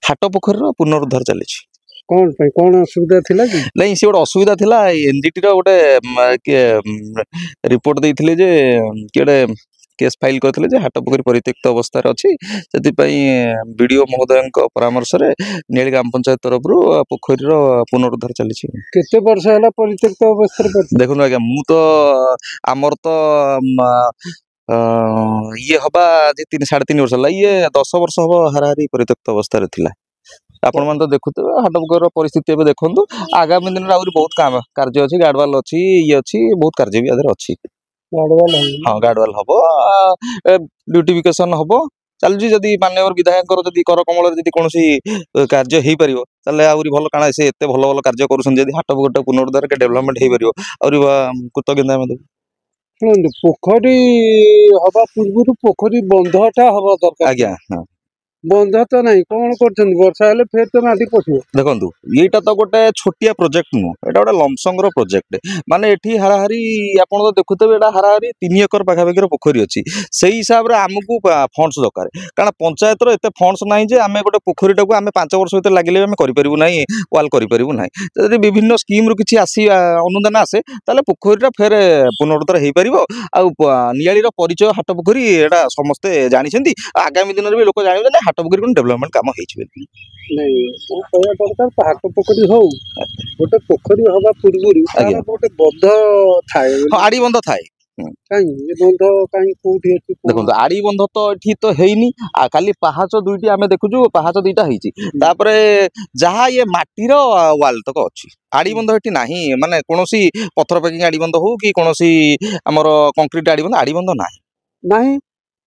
हाट पोखरी पुनरुद्धार चली कौन असुविधा थिला कि नहीं सी गोटे असुविधा थिला एनजीटी गोटे रिपोर्ट देइथिले जे किए केस फाइल करथिले जे हाट पोखरी परित्यक्त अवस्था अच्छी से बीडीओ महोदय परामर्श रे नेली ग्राम पंचायत तरफ पोखरी पुनरुद्धार चली केते वर्ष है परित्यक्त अवस्था देखो आज्ञा मु तो आमर तो ये हवा जे 3.5 वर्ष है ये 10 वर्ष हम हाराहारी परित्यक्त अवस्था थिला आपण मन तो देखुते हाट पोखर परिस्थिति एवं देखु आगामी दिन में बहुत काम कार्य अच्छी गार्डवाल अच्छी ये अच्छी बहुत कार्य भी आधार अच्छी हाँ गार्डवाल हम ब्यूटिफिकेशन हम चलुची जदि माननीय विधायक जदि कर कमल जदि कौन कार्य हो पार आहरी भल काना से एत भल भल कार्य कर हाट पोखर पुनरुद्धार के डेवलपमेंट हो पार कृतज्ञता आम शुणु पोखरी हवा पूर्व पोखरी बंधटा हवा दरकार आज्ञा हाँ बंध तो नहीं कौन कर वर्षा हेले फिर तो माटी पशिव देखो ये तो गोटे छोटिया प्रोजेक्ट नुह एटा गोटे लमसंगर प्रोजेक्ट माने एठी हाराहारी आपन तो देखुते एटा हाराहारी 3 एकर पाखापाखि पोखरी अच्छी से हिसाब से आमको फंड्स दरकार कारण पंचायत एत फंड्स ना जे आम गोटे पोखरीटा को आम 5 वर्ष भर लगे आम करूँ ना वाल करूँ ना जब विभिन्न स्कीम रु किसी आसी अनुदान आसे ताले पोखरीटा फेर पुनरुद्धार हो पार नियालीर परिचय हाट पोखरी एटा समस्ते जानते आगामी दिन में भी लोक जानते हाट पोखरी डेवलपमेंट काम दरकार हाट पोखरी हो गोटे पोखरी हवा पूर्व गोटे बंध थाए आड़ी बंध थाए देखो आड़ी बंध तो ये तो हैनी खाली पहाच दुईटी आम देखुचु पहाच दुईटा होपर जहाँ ये माटीर वाल तक अच्छी आड़ी बंध ये ना माने कौन पथर पैकिंग आड़ी बंध हो कि कौन आमर कंक्रीट आड़ी बंध ना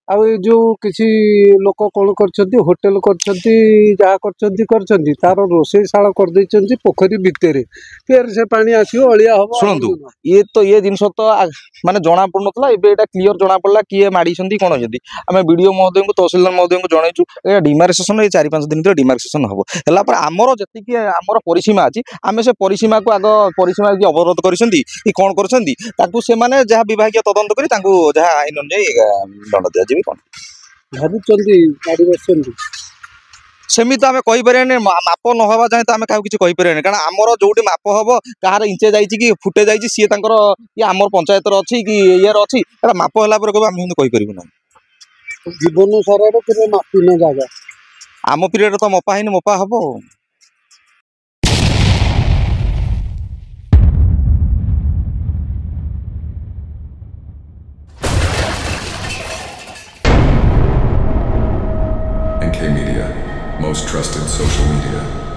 आउ जो किसी लोक कौन कर होटेल कर तार रोषेशाला कर पोखरी भितर फिर से पानी आसो अलिया हम शुणु ये तो ये जिन तो माने जना पड़ना एवं क्लीयर जना पड़ा किए माड़ी कौन जदि आम बीडीओ महोदय को तहसिलदार महोदय को जनईचु डिमार्केशन ये 4-5 दिन भर डिमार्केशन हम है आमर जी आमर परिसीमा अच्छी आम से परिसीमा को आग परिसीमा अवरोध कर कौन कर जहाँ विभाग तदंत कर जहाँ आईन अनुजाई दंड दिया सेमित आम कहीपर माप नहवा जाए तो आम क्या किसी कहीपर कारण आमर जो माप हम कहार इंचे जाइए फुटे जाइए सी ये आमर पंचायत अच्छी कि यार अच्छी माप है आम कहीपर ना जीवन सारा मापी न जागा आम पीरियड तो मपा है मपा हम NK Media, most trusted social media.